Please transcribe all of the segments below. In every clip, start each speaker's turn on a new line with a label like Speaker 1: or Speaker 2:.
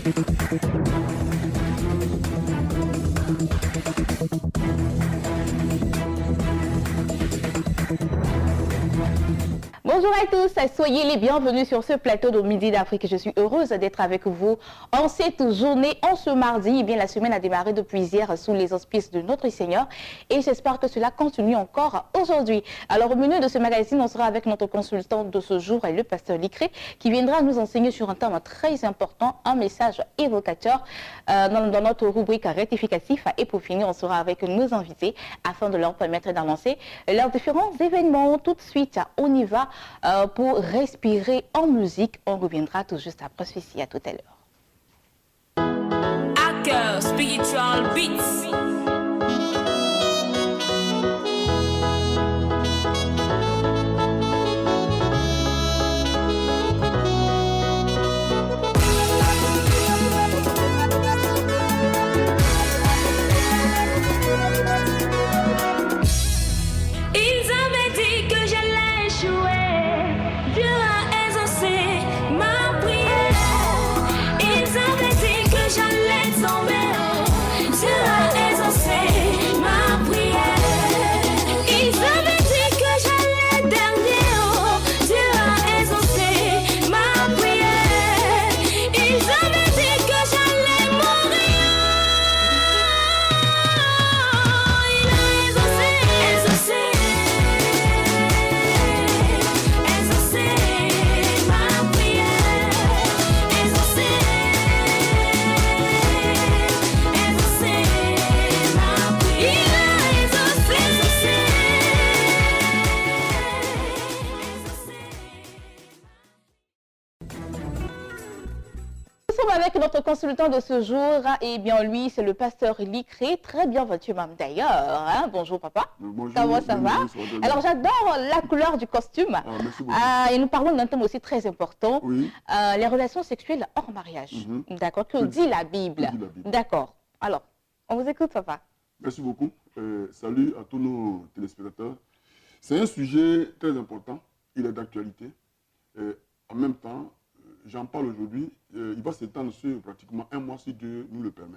Speaker 1: Bonjour à tous, soyez les bienvenus sur ce plateau de Midi d'Afrique. Je suis heureuse d'être avec vous en cette journée, en ce mardi. Eh bien, la semaine a démarré depuis hier sous les auspices de notre Seigneur et j'espère que cela continue encore aujourd'hui. Alors, au menu de ce magazine, on sera avec notre consultant de ce jour, le pasteur Likré, qui viendra nous enseigner sur un thème très important, un message évocateur dans notre rubrique rectificatif. Et pour finir, on sera avec nos invités afin de leur permettre d'annoncer leurs différents événements. Tout de suite, on y va. Pour respirer en musique, on reviendra tout juste après ceci. À tout à l'heure.
Speaker 2: Hacker Spiritual Beats.
Speaker 1: Avec notre consultant de ce jour, et bien lui, c'est le pasteur Likré. Très bien vêtu même d'ailleurs. Hein? Bonjour papa.
Speaker 3: Bonjour.
Speaker 1: Comment ça va? Alors j'adore la couleur du costume.
Speaker 3: Merci beaucoup.
Speaker 1: Et nous parlons d'un thème aussi très important.
Speaker 3: Oui.
Speaker 1: Les relations sexuelles hors mariage. D'accord. Que dit la Bible? D'accord. Alors, on vous écoute papa.
Speaker 3: Merci beaucoup. Salut à tous nos téléspectateurs. C'est un sujet très important. Il est d'actualité. En même temps, j'en parle aujourd'hui, il va s'étendre sur pratiquement un mois si Dieu nous le permet.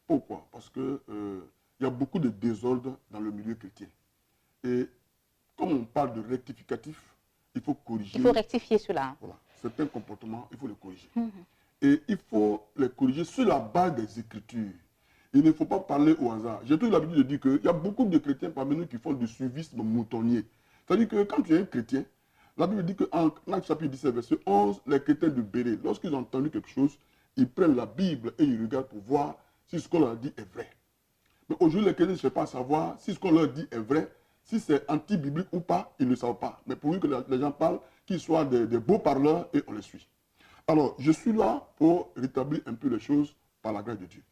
Speaker 3: Pourquoi? Parce que il y a beaucoup de désordre dans le milieu chrétien. Et comme on parle de rectificatif, il faut corriger.
Speaker 1: Il faut rectifier cela.
Speaker 3: Voilà. Certains comportements, il faut les corriger. Et il faut les corriger sur la base des Écritures. Il ne faut pas parler au hasard. J'ai toujours l'habitude de dire qu'il y a beaucoup de chrétiens parmi nous qui font du suivisme moutonnier. C'est-à-dire que quand tu es un chrétien, la Bible dit qu'en Actes chapitre 17, verset 11, les chrétiens de Bérée, lorsqu'ils ont entendu quelque chose, ils prennent la Bible et ils regardent pour voir si ce qu'on leur dit est vrai. Mais aujourd'hui, les chrétiens ne cherchent pas à savoir si ce qu'on leur dit est vrai, si c'est anti-biblique ou pas, ils ne savent pas. Mais pourvu que les gens parlent, qu'ils soient des beaux parleurs et on les suit. Alors, je suis là pour rétablir un peu les choses par la grâce de Dieu.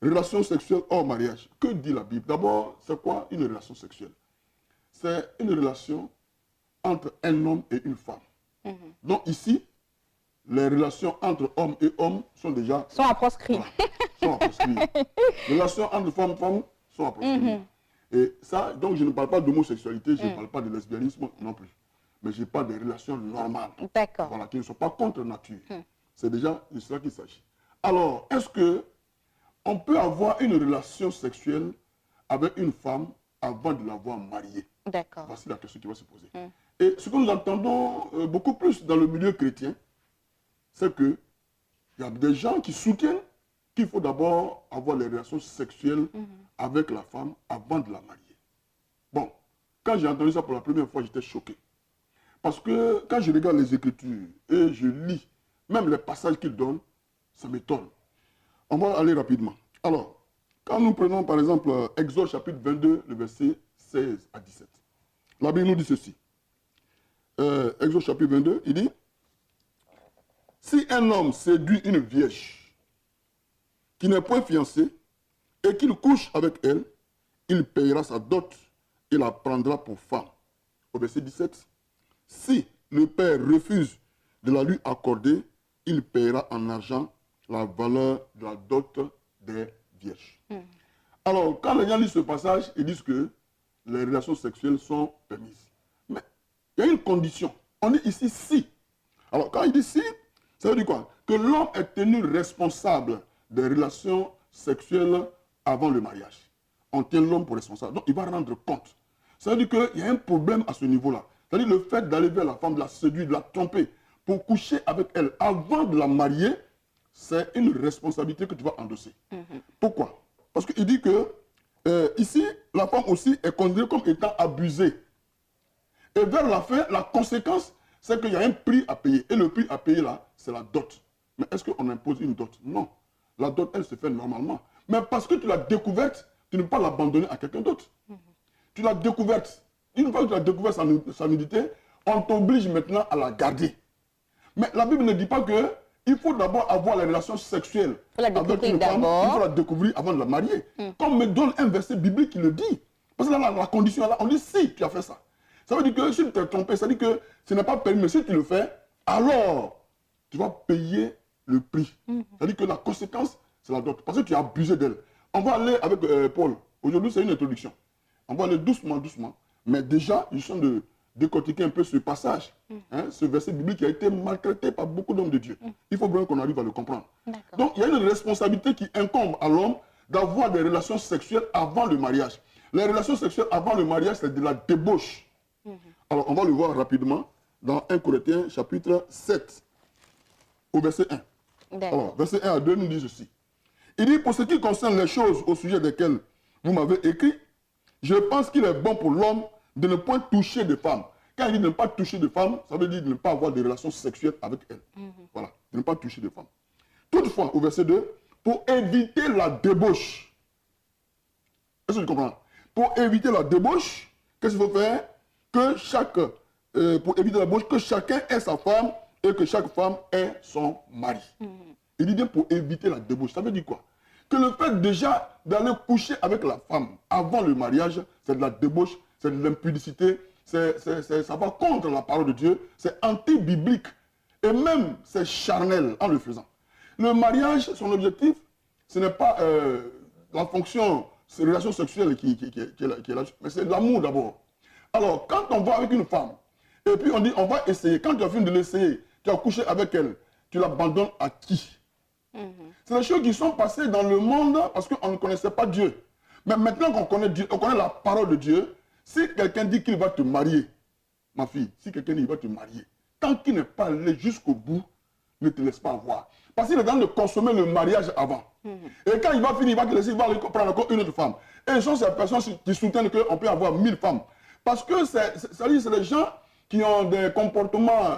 Speaker 3: Relation sexuelle hors mariage. Que dit la Bible? D'abord, c'est quoi une relation sexuelle? C'est une relation entre un homme et une femme. Donc ici, les relations entre hommes et hommes sont déjà...
Speaker 1: Sont à proscrire.
Speaker 3: Voilà, sont à proscrire. Les relations entre femmes et femmes sont à proscrire. Et ça, donc je ne parle pas d'homosexualité, je ne parle pas de lesbianisme non plus. Mais je parle des relations normales.
Speaker 1: D'accord.
Speaker 3: Voilà, qui ne sont pas contre nature. C'est déjà de cela qu'il s'agit. Alors, est-ce que on peut avoir une relation sexuelle avec une femme avant de l'avoir mariée?
Speaker 1: D'accord.
Speaker 3: Voici la question qui va se poser. Et ce que nous entendons beaucoup plus dans le milieu chrétien, c'est qu'il y a des gens qui soutiennent qu'il faut d'abord avoir les relations sexuelles avec la femme avant de la marier. Bon, quand j'ai entendu ça pour la première fois, j'étais choqué. Parce que quand je regarde les Écritures et je lis même les passages qu'ils donnent, ça m'étonne. On va aller rapidement. Alors, quand nous prenons par exemple Exode chapitre 22, le verset 16 à 17, la Bible nous dit ceci. Exode chapitre 22, il dit, si un homme séduit une vierge qui n'est point fiancée et qu'il couche avec elle, il payera sa dot et la prendra pour femme. Au verset 17, si le père refuse de la lui accorder, il payera en argent la valeur de la dot des vierges. Alors, quand les gens lisent ce passage, ils disent que les relations sexuelles sont permises. Mais il y a une condition. On est ici si. Alors, quand il dit si, ça veut dire quoi? que l'homme est tenu responsable des relations sexuelles avant le mariage. On tient l'homme pour responsable. Donc, il va rendre compte. Ça veut dire qu'il y a un problème à ce niveau-là. C'est-à-dire le fait d'aller vers la femme, de la séduire, de la tromper, pour coucher avec elle avant de la marier, c'est une responsabilité que tu vas endosser. Pourquoi? Parce qu'il dit que ici, la femme aussi est considérée comme étant abusée. Et vers la fin, la conséquence, c'est qu'il y a un prix à payer. Et le prix à payer là, c'est la dot. Mais est-ce qu'on impose une dot? Non. La dot, elle se fait normalement. Mais parce que tu l'as découverte, tu ne peux pas l'abandonner à quelqu'un d'autre. Tu l'as découverte. Une fois que tu as découvert sa nudité, on t'oblige maintenant à la garder. Mais la Bible ne dit pas que il faut d'abord avoir la relation sexuelle avec une femme. Il faut la découvrir avant de la marier. Comme me donne un verset biblique qui le dit. Parce que là, la condition, là, on dit si tu as fait ça. Ça veut dire que si tu t'es trompé, ça veut dire que ce n'est pas permis. Mais si tu le fais, alors tu vas payer le prix. Ça veut dire que la conséquence, c'est la dot. Parce que tu as abusé d'elle. On va aller avec Paul. Aujourd'hui, c'est une introduction. On va aller doucement, doucement. Mais déjà, ils sont de décortiquer un peu ce passage, ce verset biblique qui a été maltraité par beaucoup d'hommes de Dieu. Il faut vraiment qu'on arrive à le comprendre. Donc, il y a une responsabilité qui incombe à l'homme d'avoir des relations sexuelles avant le mariage. Les relations sexuelles avant le mariage, c'est de la débauche. Alors, on va le voir rapidement dans 1 Corinthiens chapitre 7, au verset 1. Alors, verset 1 à 2 nous dit ceci. Il dit, pour ce qui concerne les choses au sujet desquelles vous m'avez écrit, je pense qu'il est bon pour l'homme de ne point toucher de femmes. Quand il dit de ne pas toucher de femmes, ça veut dire de ne pas avoir de relations sexuelles avec elles. Voilà, de ne pas toucher de femmes. Toutefois, au verset 2, pour éviter la débauche. Est-ce que tu comprends? Pour éviter la débauche, qu'est-ce qu'il faut faire? Pour éviter la débauche, que chacun ait sa femme et que chaque femme ait son mari. Il dit bien pour éviter la débauche. Ça veut dire quoi? Que le fait déjà d'aller coucher avec la femme avant le mariage, c'est de la débauche, c'est de l'impudicité, ça va contre la parole de Dieu, c'est anti-biblique et même c'est charnel en le faisant. Le mariage, son objectif, ce n'est pas la fonction, c'est la relation sexuelle qui est là, mais c'est l'amour d'abord. Alors, quand on va avec une femme, et puis on dit on va essayer, quand tu as fini de l'essayer, tu as couché avec elle, tu l'abandonnes à qui? C'est des choses qui sont passées dans le monde parce qu'on ne connaissait pas Dieu. Mais maintenant qu'on connaît Dieu, on connaît la parole de Dieu, si quelqu'un dit qu'il va te marier, ma fille, si quelqu'un dit qu'il va te marier, tant qu'il n'est pas allé jusqu'au bout, ne te laisse pas avoir. Parce qu'il est en train de consommer le mariage avant. Et quand il va finir, il va te laisser, il va prendre encore une autre femme. Et ce sont ces personnes qui soutiennent qu'on peut avoir 1000 femmes. Parce que c'est les gens qui ont des comportements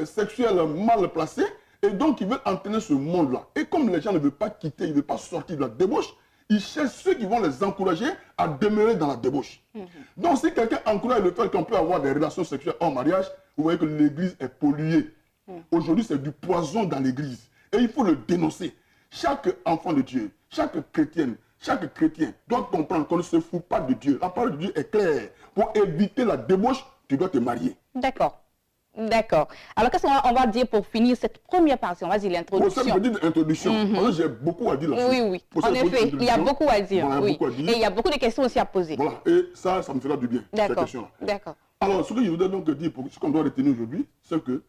Speaker 3: sexuels mal placés, et donc, ils veulent entraîner ce monde-là. Et comme les gens ne veulent pas quitter, ils ne veulent pas sortir de la débauche, ils cherchent ceux qui vont les encourager à demeurer dans la débauche. Donc, si quelqu'un encourage le fait qu'on peut avoir des relations sexuelles en mariage, vous voyez que l'église est polluée. Aujourd'hui, c'est du poison dans l'église. Et il faut le dénoncer. Chaque enfant de Dieu, chaque chrétienne, chaque chrétien doit comprendre qu'on ne se fout pas de Dieu. La parole de Dieu est claire. Pour éviter la débauche, tu dois te marier.
Speaker 1: D'accord. D'accord. Alors, qu'est-ce qu'on va dire pour finir cette première partie? On va dire l'introduction.
Speaker 3: Pour ça, je dis l'introduction. J'ai beaucoup à dire là-dessus.
Speaker 1: Oui, oui. En effet, il y a beaucoup à dire.
Speaker 3: Voilà,
Speaker 1: oui.
Speaker 3: beaucoup à dire.
Speaker 1: Et il y a beaucoup de questions aussi à poser.
Speaker 3: Voilà. Et ça me fera du bien, ces questions-là.
Speaker 1: D'accord.
Speaker 3: Alors, ce que je voudrais donc dire, ce qu'on doit retenir aujourd'hui, c'est que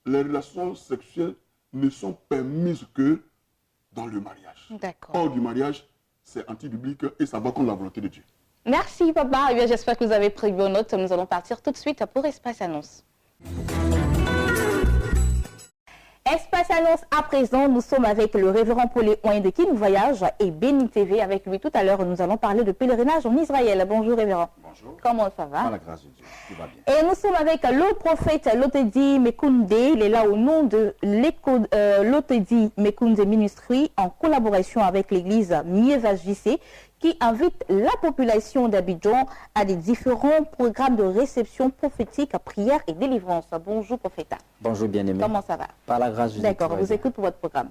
Speaker 3: les relations sexuelles ne sont permises que dans le mariage.
Speaker 1: D'accord.
Speaker 3: Hors du mariage, c'est anti-biblique et ça va contre la volonté de Dieu.
Speaker 1: Merci, papa. Eh bien, j'espère que vous avez pris bonne note. Nous allons partir tout de suite pour Espace Annonce. Espace Annonce à présent, nous sommes avec le révérend Pauléon de King Voyage et Béni TV. Avec lui tout à l'heure, nous allons parler de pèlerinage en Israël. Bonjour révérend.
Speaker 4: Bonjour.
Speaker 1: Comment ça va?
Speaker 4: Par la grâce de Dieu, tout va bien.
Speaker 1: Et nous sommes avec le prophète Lotedi Mekunde. Il est là au nom de Lotedi Mekunde Ministry en collaboration avec l'église Mieva JC qui invite la population d'Abidjan à des différents programmes de réception prophétique, prière et délivrance. Bonjour prophète.
Speaker 4: Bonjour bien-aimé.
Speaker 1: Comment ça va?
Speaker 4: Par la grâce de Dieu.
Speaker 1: D'accord, vous écoute pour votre programme.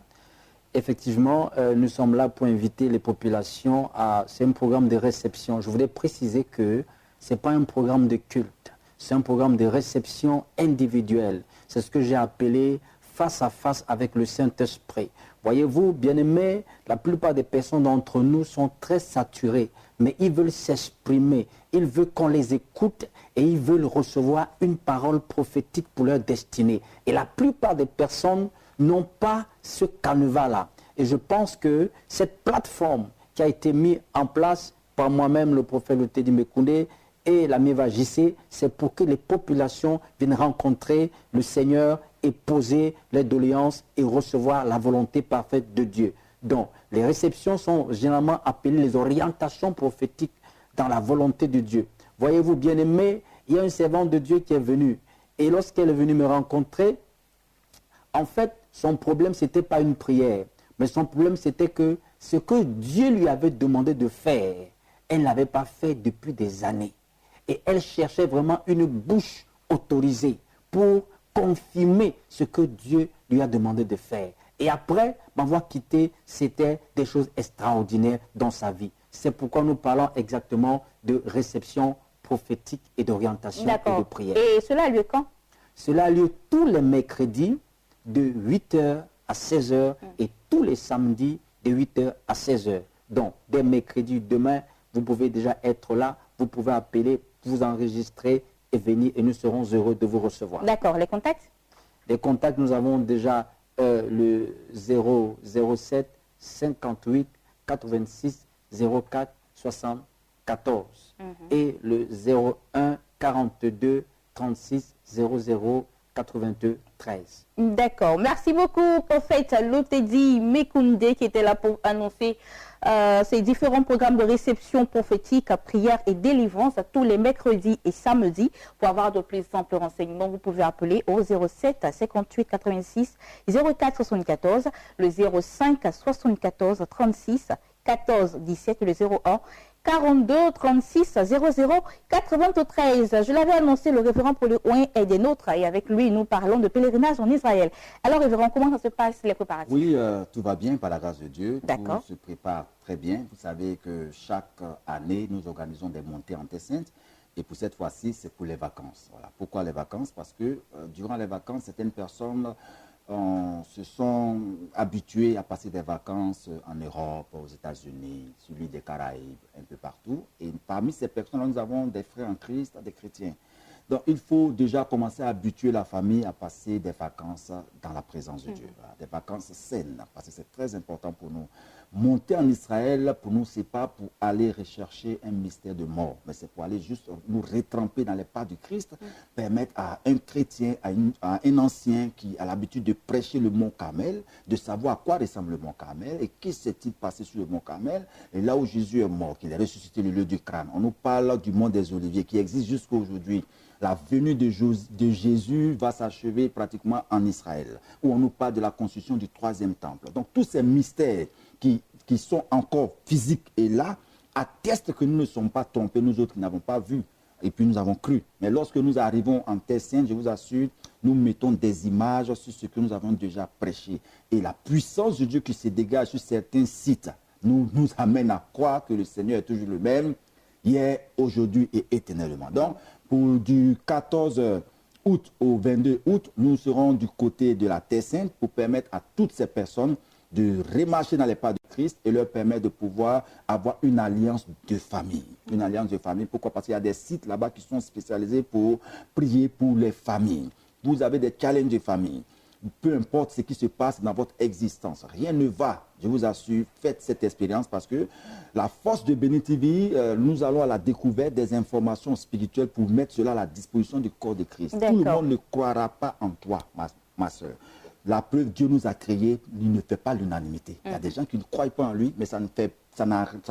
Speaker 4: Effectivement, nous sommes là pour inviter les populations à... C'est un programme de réception. Je voudrais préciser que ce n'est pas un programme de culte. C'est un programme de réception individuelle. C'est ce que j'ai appelé face à face avec le Saint-Esprit. Voyez-vous, bien-aimés, la plupart des personnes d'entre nous sont très saturées, mais ils veulent s'exprimer, ils veulent qu'on les écoute et ils veulent recevoir une parole prophétique pour leur destinée. Et la plupart des personnes n'ont pas ce canevas-là. Et je pense que cette plateforme qui a été mise en place par moi-même, le prophète Lotedi Mekoundé, et la Miva JC, c'est pour que les populations viennent rencontrer le Seigneur et poser les doléances et recevoir la volonté parfaite de Dieu. Donc, les réceptions sont généralement appelées les orientations prophétiques dans la volonté de Dieu. Voyez-vous, bien-aimés, il y a une servante de Dieu qui est venue. Et lorsqu'elle est venue me rencontrer, en fait, son problème, ce n'était pas une prière. Mais son problème, c'était que ce que Dieu lui avait demandé de faire, elle ne l'avait pas fait depuis des années. Et elle cherchait vraiment une bouche autorisée pour confirmer ce que Dieu lui a demandé de faire. Et après m'avoir quitté, c'était des choses extraordinaires dans sa vie. C'est pourquoi nous parlons exactement de réception prophétique et d'orientation et de prière.
Speaker 1: Et cela a lieu quand?
Speaker 4: Cela a lieu tous les mercredis de 8h à 16h et tous les samedis de 8h à 16h. Donc, dès mercredi, demain, vous pouvez déjà être là, vous pouvez appeler, vous enregistrer et venir et nous serons heureux de vous recevoir.
Speaker 1: D'accord, les contacts?
Speaker 4: Les contacts, nous avons déjà le 007 58 86 04 74 et le 01 42 36 00 93.
Speaker 1: D'accord. Merci beaucoup, prophète Lotedi Mekoundé, qui était là pour annoncer ces différents programmes de réception prophétique, prière et délivrance tous les mercredis et samedis. Pour avoir de plus amples renseignements, vous pouvez appeler au 07 58 86 04 74, le 05 74 36 14 17 et le 01 42 36 00 93. Je l'avais annoncé, le révérend Paul Ouin est des nôtres et avec lui, nous parlons de pèlerinage en Israël. Alors, révérend, comment ça se passe, les préparatifs?
Speaker 5: Oui, tout va bien par la grâce de Dieu.
Speaker 1: D'accord.
Speaker 5: Tout se prépare très bien. Vous savez que chaque année, nous organisons des montées en Terre Sainte. Et pour cette fois-ci, c'est pour les vacances. Voilà. Pourquoi les vacances? Parce que durant les vacances, certaines personnes se sont habitués à passer des vacances en Europe, aux États-Unis, sur l'île des Caraïbes, un peu partout. Et parmi ces personnes-là, nous avons des frères en Christ, des chrétiens. Donc, il faut déjà commencer à habituer la famille à passer des vacances dans la présence de Dieu. Voilà, des vacances saines, parce que c'est très important pour nous. Monter en Israël, pour nous, ce n'est pas pour aller rechercher un mystère de mort, mais c'est pour aller juste nous retremper dans les pas du Christ, permettre à un chrétien, à un ancien qui a l'habitude de prêcher le mont Carmel, de savoir à quoi ressemble le mont Carmel et qui s'est-il passé sur le mont Carmel, et là où Jésus est mort, qu'il a ressuscité le lieu du crâne. On nous parle du mont des Oliviers qui existe jusqu'à aujourd'hui. La venue de Jésus va s'achever pratiquement en Israël, où on nous parle de la construction du 3e temple. Donc tous ces mystères qui sont encore physiques et là, attestent que nous ne sommes pas trompés, nous autres qui n'avons pas vu. Et puis nous avons cru. Mais lorsque nous arrivons en Terre Sainte, je vous assure, nous mettons des images sur ce que nous avons déjà prêché. Et la puissance de Dieu qui se dégage sur certains sites nous amène à croire que le Seigneur est toujours le même, hier, aujourd'hui et éternellement. Donc, pour du 14 août au 22 août, nous serons du côté de la Terre Sainte pour permettre à toutes ces personnes de remarcher dans les pas de Christ et leur permettre de pouvoir avoir une alliance de famille. Une alliance de famille. Pourquoi? Parce qu'il y a des sites là-bas qui sont spécialisés pour prier pour les familles. Vous avez des challenges de famille. Peu importe ce qui se passe dans votre existence, rien ne va, je vous assure, faites cette expérience parce que la force de Béni TV, nous allons à la découverte des informations spirituelles pour mettre cela à la disposition du corps de Christ. Tout le monde ne croira pas en toi, ma soeur. La preuve, Dieu nous a créés, il ne fait pas l'unanimité. Il y a des gens qui ne croient pas en lui, mais ça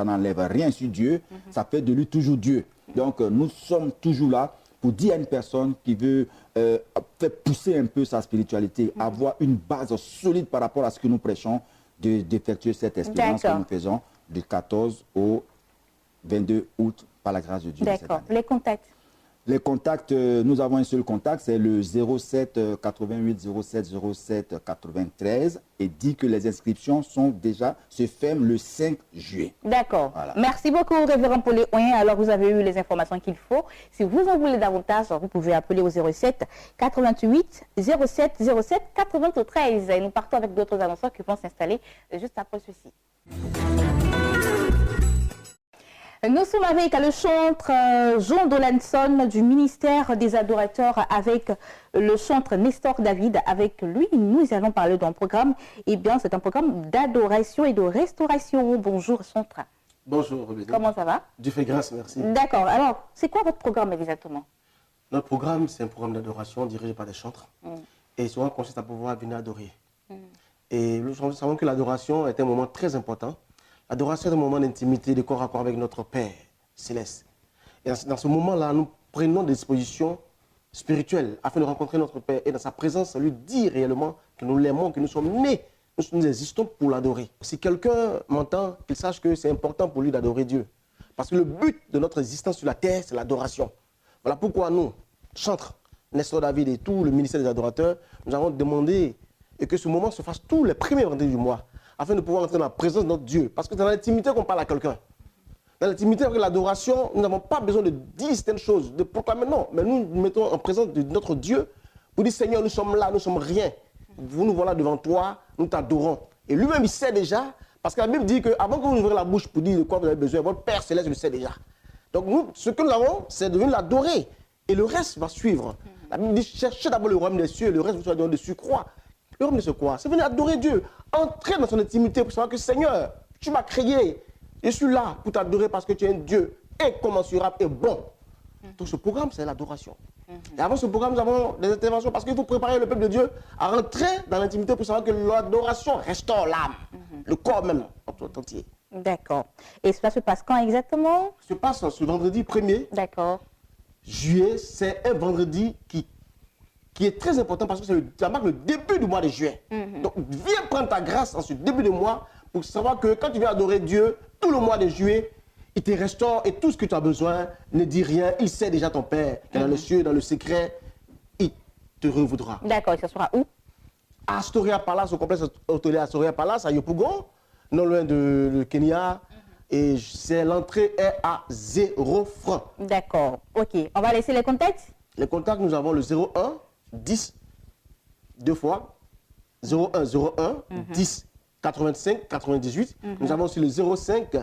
Speaker 5: n'enlève rien sur Dieu, ça fait de lui toujours Dieu. Donc nous sommes toujours là pour dire à une personne qui veut faire pousser un peu sa spiritualité, avoir une base solide par rapport à ce que nous prêchons, d'effectuer cette expérience que nous faisons du 14 au 22 août par la grâce de Dieu.
Speaker 1: D'accord. Les contacts?
Speaker 5: Les contacts, nous avons un seul contact, c'est le 07 88 07 07 93 et dit que les inscriptions se ferment le 5 juillet.
Speaker 1: D'accord.
Speaker 5: Voilà.
Speaker 1: Merci beaucoup, révérend Pauléoin. Alors, vous avez eu les informations qu'il faut. Si vous en voulez davantage, vous pouvez appeler au 07 88 07 07 93. Et nous partons avec d'autres annonceurs qui vont s'installer juste après ceci. Nous sommes avec le chantre Jean Dolanson du ministère des adorateurs avec le chantre Nestor David. Avec lui, nous allons parler d'un programme. Eh bien, c'est un programme d'adoration et de restauration. Bonjour, chantre.
Speaker 6: Bonjour, Rubédé.
Speaker 1: Comment ça va?
Speaker 6: Dieu fait grâce, merci.
Speaker 1: D'accord. Alors, c'est quoi votre programme exactement?
Speaker 6: Notre programme, c'est un programme d'adoration dirigé par des chantres. Et souvent, consiste à pouvoir venir adorer. Et nous savons que l'adoration est un moment très important. L'adoration est un moment d'intimité, de corps à corps avec notre Père céleste. Et dans ce moment-là, nous prenons des dispositions spirituelles afin de rencontrer notre Père et dans sa présence, lui dire réellement que nous l'aimons, que nous sommes nés, nous existons pour l'adorer. Si quelqu'un m'entend, qu'il sache que c'est important pour lui d'adorer Dieu. Parce que le but de notre existence sur la terre, c'est l'adoration. Voilà pourquoi nous, chantres, Nestor David et tout le ministère des adorateurs, nous avons demandé et que ce moment se fasse tous les premiers vendredis du mois, afin de pouvoir entrer dans la présence de notre Dieu. Parce que c'est dans l'intimité qu'on parle à quelqu'un. Dans l'intimité, avec l'adoration, nous n'avons pas besoin de dire certaines choses, de proclamer, non. Mais nous nous mettons en présence de notre Dieu pour dire, Seigneur, nous sommes là, nous sommes rien. Vous nous voilà devant toi, nous t'adorons. Et lui-même, il sait déjà, parce que la Bible dit qu'avant que vous ouvrez la bouche pour dire de quoi vous avez besoin, votre Père céleste le sait déjà. Donc nous, ce que nous avons, c'est de venir l'adorer. Et le reste va suivre. La Bible dit, cherchez d'abord le royaume des cieux, et le reste vous sera donné de surcroît. Le royaume de ce quoi? C'est venir adorer Dieu. Entrer dans son intimité pour savoir que Seigneur, tu m'as créé. Je suis là pour t'adorer parce que tu es un Dieu incommensurable et bon. Donc ce programme, c'est l'adoration. Et avant ce programme, nous avons des interventions parce qu'il faut préparer le peuple de Dieu à rentrer dans l'intimité pour savoir que l'adoration restaure l'âme, le corps même entier.
Speaker 1: D'accord. Et cela se passe quand exactement?
Speaker 6: Ça se passe ce vendredi 1er
Speaker 1: D'accord.
Speaker 6: juillet. C'est un vendredi qui est très important parce que ça marque le début du mois de juillet. Donc viens prendre ta grâce en ce début de mois pour savoir que quand tu viens adorer Dieu, tout le mois de juillet, il te restaure et tout ce que tu as besoin, ne dis rien, il sait déjà ton Père, qui est dans le cieux, dans le secret, il te revoudra.
Speaker 1: D'accord, et ça sera où?
Speaker 6: À Astoria Palace, au complexe hôtelier Astoria Palace, à Yopougon, non loin de Kenya, et l'entrée est à 0 francs.
Speaker 1: D'accord, ok. On va laisser les contacts?
Speaker 6: Les contacts, nous avons le 01 10, deux fois, 01 01 10 85 98. Nous avons aussi le 05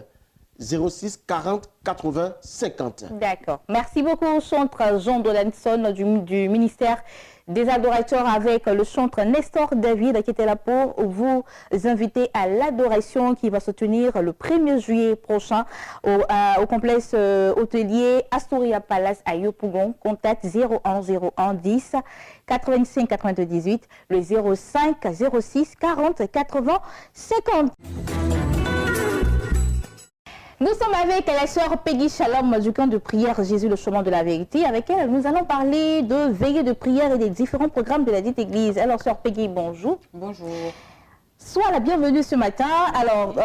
Speaker 6: 06 40 80 50.
Speaker 1: D'accord. Merci beaucoup, chantre Jean Dolanson du ministère des adorateurs avec le chantre Nestor David qui était là pour vous inviter à l'adoration qui va se tenir le 1er juillet prochain au complexe hôtelier Astoria Palace à Yopougon. Contact 01 01 10 85 98, le 05 06 40 80 50. Nous sommes avec la sœur Peggy Shalom du camp de prière Jésus le chemin de la vérité. Avec elle, nous allons parler de veillée de prière et des différents programmes de la dite église. Alors, sœur Peggy, bonjour.
Speaker 7: Bonjour.
Speaker 1: Sois la bienvenue ce matin. Alors,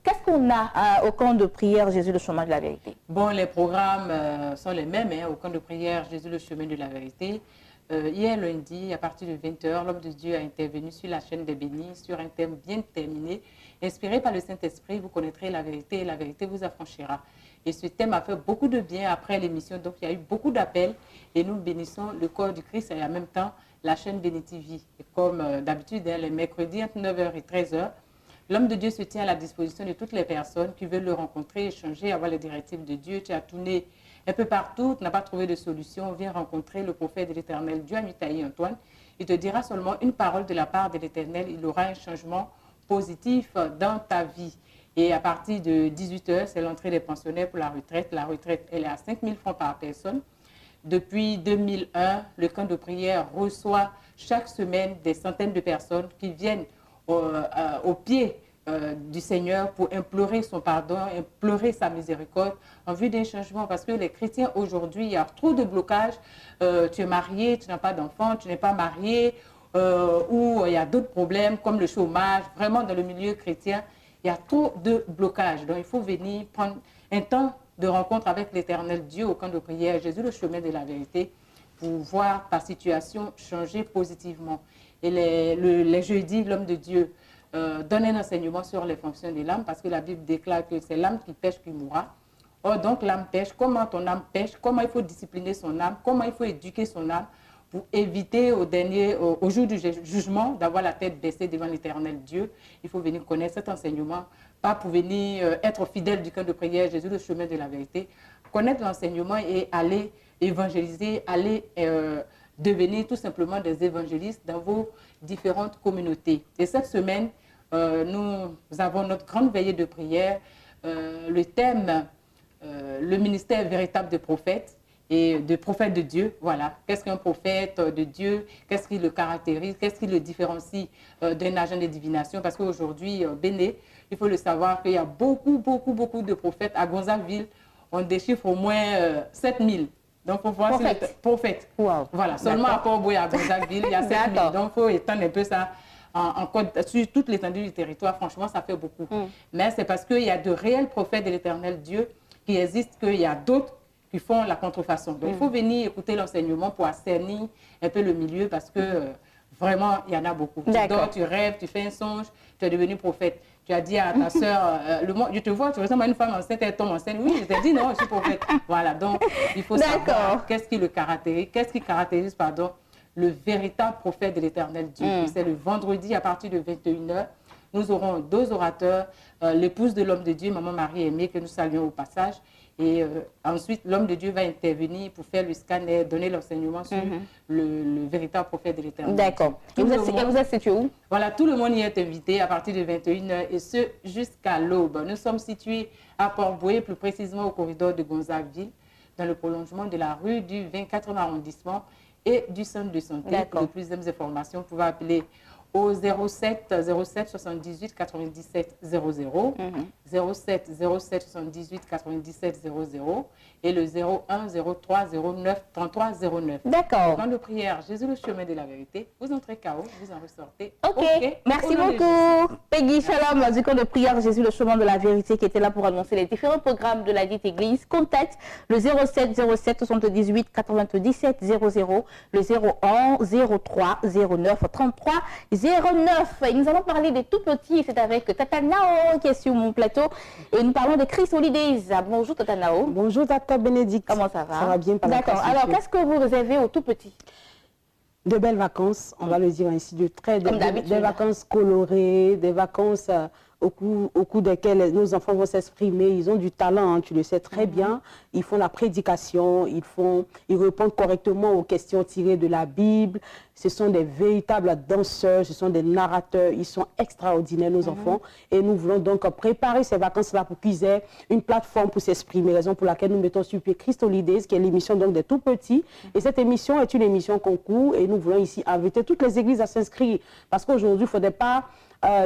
Speaker 1: qu'est-ce qu'on a au camp de prière Jésus le chemin de la vérité?
Speaker 7: Bon, les programmes sont les mêmes au camp de prière Jésus le chemin de la vérité. Hier lundi, à partir de 20h, l'homme de Dieu a intervenu sur la chaîne des bénis sur un thème bien terminé. Inspiré par le Saint-Esprit, vous connaîtrez la vérité et la vérité vous affranchira. Et ce thème a fait beaucoup de bien après l'émission. Donc, il y a eu beaucoup d'appels et nous bénissons le corps du Christ et en même temps la chaîne Béni TV. Et comme d'habitude, les mercredis entre 9h et 13h, l'homme de Dieu se tient à la disposition de toutes les personnes qui veulent le rencontrer, échanger, avoir les directives de Dieu. Tu as tourné un peu partout, tu n'as pas trouvé de solution, viens rencontrer le prophète de l'Éternel, Dieu Amitaï Antoine. Il te dira seulement une parole de la part de l'Éternel. Il aura un changement positif dans ta vie. Et à partir de 18h, c'est l'entrée des pensionnaires pour la retraite. La retraite, elle est à 5 000 francs par personne. Depuis 2001, le camp de prière reçoit chaque semaine des centaines de personnes qui viennent au pied du Seigneur pour implorer son pardon, implorer sa miséricorde en vue d'un changement. Parce que les chrétiens aujourd'hui, il y a trop de blocages. Tu es marié, tu n'as pas d'enfant, tu n'es pas marié, ou il y a d'autres problèmes comme le chômage. Vraiment, dans le milieu chrétien, il y a trop de blocages. Donc, il faut venir prendre un temps de rencontre avec l'Éternel Dieu au camp de prière Jésus, le chemin de la vérité, pour voir ta situation changer positivement. Et les jeudis, l'homme de Dieu donne un enseignement sur les fonctions de l'âme, parce que la Bible déclare que c'est l'âme qui pêche qui mourra. Or, donc, l'âme pêche. Comment ton âme pêche? Comment il faut discipliner son âme? Comment il faut éduquer son âme pour éviter au jour du jugement d'avoir la tête baissée devant l'Éternel Dieu? Il faut venir connaître cet enseignement, pas pour venir être fidèle du camp de prière Jésus, le chemin de la vérité. Connaître l'enseignement et aller évangéliser, aller devenir tout simplement des évangélistes dans vos différentes communautés. Et cette semaine, nous avons notre grande veillée de prière. Le thème, le ministère véritable de prophète et de prophète de Dieu. Voilà. Qu'est-ce qu'un prophète de Dieu? Qu'est-ce qui le caractérise? Qu'est-ce qui le différencie d'un agent de divination? Parce qu'aujourd'hui, Béné, il faut le savoir qu'il y a beaucoup de prophètes. À Gonzagueville, on déchiffre au moins 7000. Donc, il faut voir si le prophète.
Speaker 1: Wow.
Speaker 7: Voilà. Seulement à Port-Boué, à Gonzagueville, il y a 7000. Donc, il faut étendre un peu ça sur toute l'étendue du territoire. Franchement, ça fait beaucoup. Mais c'est parce qu'il y a de réels prophètes de l'Éternel Dieu qui existent, qu'il y a d'autres qui font la contrefaçon. Donc, il faut venir écouter l'enseignement pour assainir un peu le milieu, parce que vraiment, il y en a beaucoup. Tu dors, tu rêves, tu fais un songe, tu es devenu prophète. Tu as dit à ta soeur, je te vois, tu ressembles à une femme enceinte, elle tombe enceinte. Oui, je t'ai dit non, je suis prophète. Voilà, donc il faut savoir qu'est-ce qui le caractérise, le véritable prophète de l'Éternel Dieu. C'est le vendredi à partir de 21h. Nous aurons 2 orateurs, l'épouse de l'homme de Dieu, Maman Marie-Aimée, que nous saluons au passage. Et ensuite, l'homme de Dieu va intervenir pour faire le scanner, donner l'enseignement sur le véritable prophète de l'Éternel.
Speaker 1: D'accord. Et vous êtes situé où?
Speaker 7: Voilà, tout le monde y est invité à partir de 21h et ce jusqu'à l'aube. Nous sommes situés à Port-Boué, plus précisément au corridor de Gonzagueville, dans le prolongement de la rue du 24e arrondissement et du centre de santé. Pour plus d'informations, vous pouvez appeler au 07 78 97 00, 07 78 97 00 et le 01 03 09 33 09.
Speaker 1: D'accord.
Speaker 7: Dans le prière Jésus le chemin de la vérité, vous entrez KO, vous en ressortez.
Speaker 1: Ok, merci beaucoup. Peggy Shalom du camp de prière Jésus le chemin de la vérité qui était là pour annoncer les différents programmes de la dite église. Contacte le 07 07 78 97 00, le 01 03 09 33 09. Et nous allons parler des tout petits. C'est avec Tata Nao qui est sur mon plateau. Et nous parlons de Christ Holidays. Bonjour Tata Nao.
Speaker 8: Bonjour Tata Bénédicte.
Speaker 1: Comment ça va?
Speaker 8: Ça va bien.
Speaker 1: D'accord. Alors, qu'est-ce que vous réservez aux tout petits?
Speaker 8: De belles vacances, on va le dire ainsi, des vacances colorées, des vacances au cours desquelles nos enfants vont s'exprimer. Ils ont du talent, hein, tu le sais très bien. Ils font la prédication, ils répondent correctement aux questions tirées de la Bible. Ce sont des véritables danseurs, ce sont des narrateurs. Ils sont extraordinaires, nos enfants. Et nous voulons donc préparer ces vacances-là pour qu'ils aient une plateforme pour s'exprimer. Raison pour laquelle nous mettons sur pied Christ Holidays, qui est l'émission donc des tout petits. Et cette émission est une émission concours. Et nous voulons ici inviter toutes les églises à s'inscrire. Parce qu'aujourd'hui, il ne faudrait pas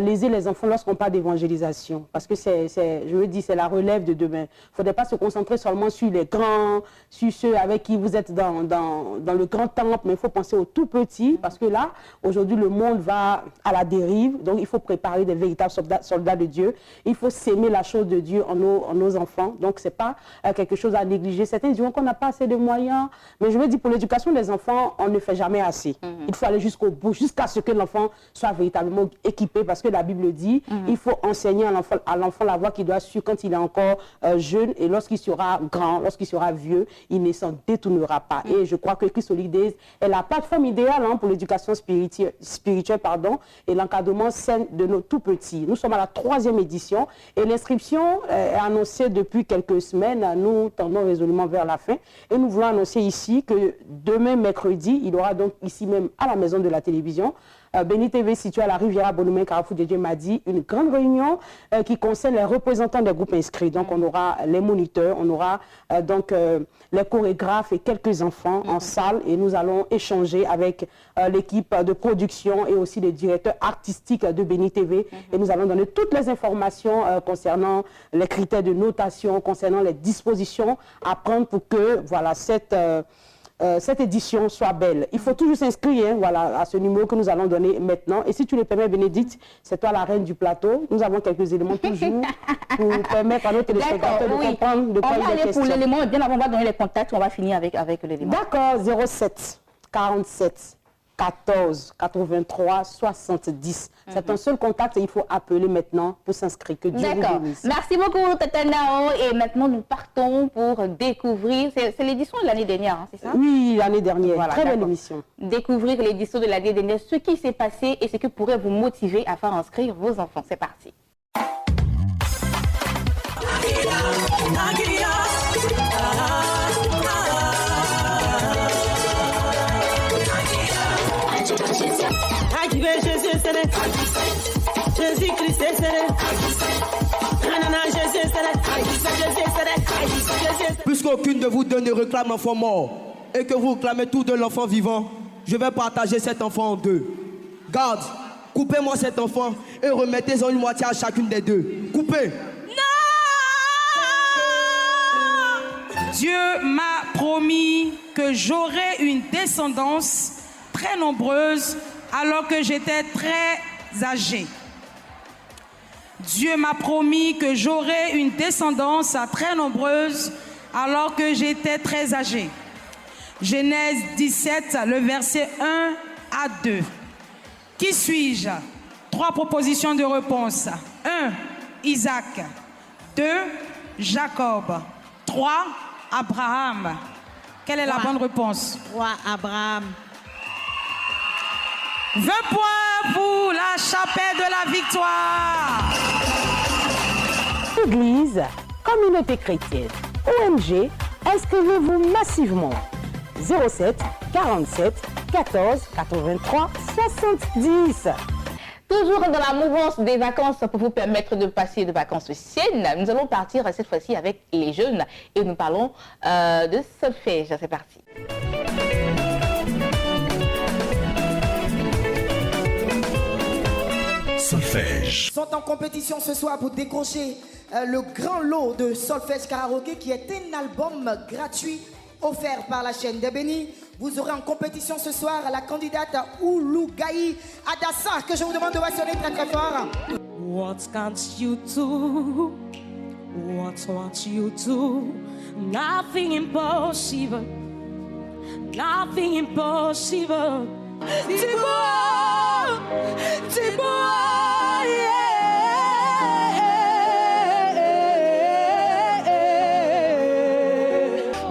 Speaker 8: léser les enfants lorsqu'on parle d'évangélisation. Parce que je veux dire, c'est la relève de demain. Il ne faudrait pas se concentrer seulement sur les grands, sur ceux avec qui vous êtes dans le grand temple, mais il faut penser aux tout petits. Parce que là, aujourd'hui, le monde va à la dérive. Donc, il faut préparer des véritables soldats de Dieu. Il faut s'aimer la chose de Dieu en nos enfants. Donc, ce n'est pas quelque chose à négliger. Certains diront qu'on n'a pas assez de moyens. Mais je veux dire, pour l'éducation des enfants, on ne fait jamais assez. Il faut aller jusqu'au bout, jusqu'à ce que l'enfant soit véritablement équipé. Parce que la Bible dit, il faut enseigner à l'enfant la voie qu'il doit suivre quand il est encore jeune. Et lorsqu'il sera grand, lorsqu'il sera vieux, il ne s'en détournera pas. Et je crois que Christ Holidays est la plateforme idéale pour l'éducation spirituelle et l'encadrement sain de nos tout-petits. Nous sommes à la 3e édition et l'inscription est annoncée depuis quelques semaines. Nous tendons résolument vers la fin. Et nous voulons annoncer ici que demain, mercredi, il y aura donc ici même à la maison de la télévision, Béni TV situé à la Riviera Bonhomme, Carrefour de Dieu m'a dit, une grande réunion qui concerne les représentants des groupes inscrits. Donc on aura les moniteurs, on aura donc les chorégraphes et quelques enfants en salle et nous allons échanger avec l'équipe de production et aussi les directeurs artistiques de Béni TV et nous allons donner toutes les informations concernant les critères de notation, concernant les dispositions à prendre pour que voilà, cette édition soit belle. Il faut toujours s'inscrire voilà, à ce numéro que nous allons donner maintenant. Et si tu le permets, Bénédicte, c'est toi la reine du plateau. Nous avons quelques éléments toujours pour permettre à nos téléspectateurs de comprendre de quoi il est question. On va aller pour
Speaker 1: l'élément et bien avant, on va donner les contacts. On va finir avec l'élément.
Speaker 8: D'accord, 07 47 14 83 70. C'est un seul contact et il faut appeler maintenant pour s'inscrire.
Speaker 1: D'accord. Merci beaucoup, Tata Nao. Et maintenant, nous partons pour découvrir. C'est l'édition de l'année dernière, hein, c'est ça?
Speaker 8: Oui, l'année dernière.
Speaker 1: Voilà,
Speaker 8: très belle émission.
Speaker 1: Découvrir l'édition de l'année dernière, ce qui s'est passé et ce qui pourrait vous motiver à faire inscrire vos enfants. C'est parti.
Speaker 9: Jésus-Christ est puisqu'aucune de vous deux ne réclame l'enfant mort et que vous réclamez tout de l'enfant vivant, je vais partager cet enfant en deux. Garde, coupez-moi cet enfant et remettez-en une moitié à chacune des deux. Coupez.
Speaker 10: Dieu m'a promis que j'aurais une descendance très nombreuse alors que j'étais très âgée. Dieu m'a promis que j'aurais une descendance très nombreuse alors que j'étais très âgée. Genèse 17, le verset 1 à 2. Qui suis-je? 3 propositions de réponse. 1, Isaac. 2, Jacob. 3, Abraham. Quelle est la bonne réponse?
Speaker 11: 3, Abraham.
Speaker 10: 20 points pour la chapelle de la victoire.
Speaker 8: Église, communauté chrétienne, ONG, inscrivez-vous massivement. 07 47 14 83 70.
Speaker 1: Toujours dans la mouvance des vacances pour vous permettre de passer de vacances saines, nous allons partir cette fois-ci avec les jeunes et nous parlons de solfège. C'est parti.
Speaker 12: Solfège.
Speaker 13: Sont en compétition ce soir pour décrocher le grand lot de Solfège Karaoké qui est un album gratuit offert par la chaîne de Béni. Vous aurez en compétition ce soir la candidate Oulougaï Adassa que je vous demande de sonner très très fort.
Speaker 14: What can't you do? What won't you do? Nothing impossible. Nothing impossible. Thibaut, Thibaut,
Speaker 12: yeah.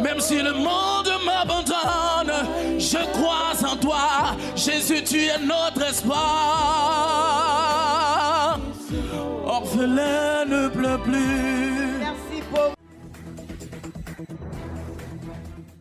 Speaker 12: Même si le monde m'abandonne, je crois en toi. Jésus, tu es notre espoir. Orphelin ne pleure plus.
Speaker 13: Merci beaucoup.